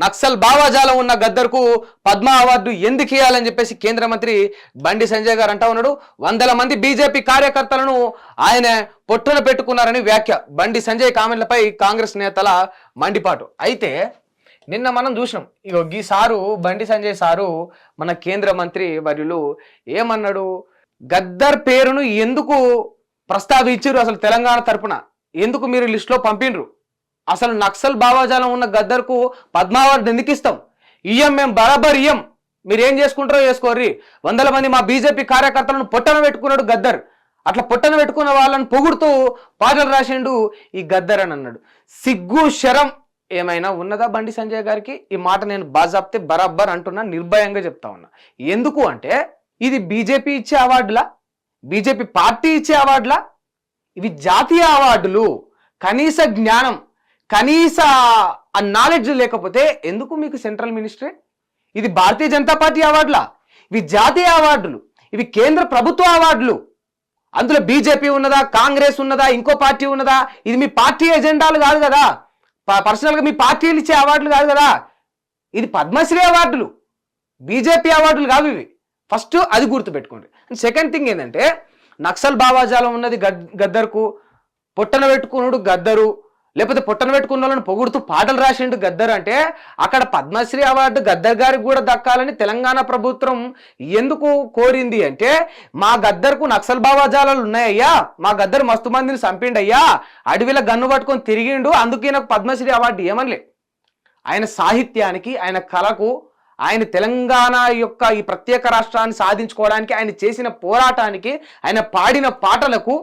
నక్సల్ భావజాలం ఉన్న గద్దర్కు పద్మ అవార్డు ఎందుకు ఇవ్వాలని చెప్పేసి కేంద్ర మంత్రి బండి సంజయ్ గారు అంటా ఉన్నాడు. 100 మంది బీజేపీ కార్యకర్తలను ఆయన పొట్టున పెట్టుకున్నారని వ్యాఖ్య. బండి సంజయ్ కామెంట్లపై కాంగ్రెస్ నేతల మండిపాటు. అయితే నిన్న మనం చూసినాం, ఇగో ఈ సారు బండి సంజయ్ సారు మన కేంద్ర మంత్రి వర్యులు ఏమన్నాడు, గద్దర్ పేరును ఎందుకు ప్రస్తావించారు, అసలు తెలంగాణ తరపున ఎందుకు మీరు లిస్టులో పంపిండ్రు, అసలు నక్సల్ భావజాలం ఉన్న గద్దర్కు పద్మ అవార్డు ఎందుకు ఇస్తాం, ఇయ్యం మేము బరాబర్ ఇయ్యం, మీరు ఏం చేసుకుంటారో చేసుకోర్రి, 100 మంది మా బీజేపీ కార్యకర్తలను పొట్టన పెట్టుకున్నాడు గద్దర్, అట్లా పొట్టన పెట్టుకున్న వాళ్ళని పొగుడుతూ పాటలు రాసిండు ఈ గద్దర్ అని అన్నాడు. సిగ్గు శరం ఏమైనా ఉన్నదా బండి సంజయ్ గారికి? ఈ మాట నేను బాజాప్తే బరాబర్ అంటున్నా, నిర్భయంగా చెప్తా ఉన్నా. ఎందుకు అంటే ఇది బీజేపీ ఇచ్చే అవార్డులా, బీజేపీ పార్టీ ఇచ్చే అవార్డులా? ఇవి జాతీయ అవార్డులు. కనీస జ్ఞానం, కనీస ఆ నాలెడ్జ్ లేకపోతే ఎందుకు మీకు సెంట్రల్ మినిస్ట్రీ? ఇది భారతీయ జనతా పార్టీ అవార్డులా? ఇవి జాతీయ అవార్డులు, ఇవి కేంద్ర ప్రభుత్వ అవార్డులు. అందులో బీజేపీ ఉన్నదా, కాంగ్రెస్ ఉన్నదా, ఇంకో పార్టీ ఉన్నదా? ఇది మీ పార్టీ ఎజెండాలు కాదు కదా, పర్సనల్గా మీ పార్టీలు ఇచ్చే అవార్డులు కాదు కదా. ఇది పద్మశ్రీ అవార్డులు, బీజేపీ అవార్డులు కావు ఇవి. ఫస్ట్ అది గుర్తుపెట్టుకోండి. సెకండ్ థింగ్ ఏంటంటే, నక్సల్ భావాజాలం ఉన్నది గద్దర్కు, పొట్టన పెట్టుకున్నాడు గద్దరు, లేకపోతే పొట్టన పెట్టుకున్న వాళ్ళని పొగుడుతూ పాటలు రాసిండు గద్దర్ అంటే అక్కడ పద్మశ్రీ అవార్డు గద్దర్ గారికి కూడా దక్కాలని తెలంగాణ ప్రభుత్వం ఎందుకు కోరింది అంటే, మా గద్దర్కు నక్సల్ భావాజాలాలు ఉన్నాయ్యా, మా గద్దర్ మస్తు మందిని చంపిండయ్యా, అడవిలో గన్ను పట్టుకొని తిరిగిండు, అందుకే నాకు పద్మశ్రీ అవార్డు ఏమనలే. ఆయన సాహిత్యానికి, ఆయన కళకు, ఆయన తెలంగాణ యొక్క ఈ ప్రత్యేక రాష్ట్రాన్ని సాధించుకోవడానికి ఆయన చేసిన పోరాటానికి, ఆయన పాడిన పాటలకు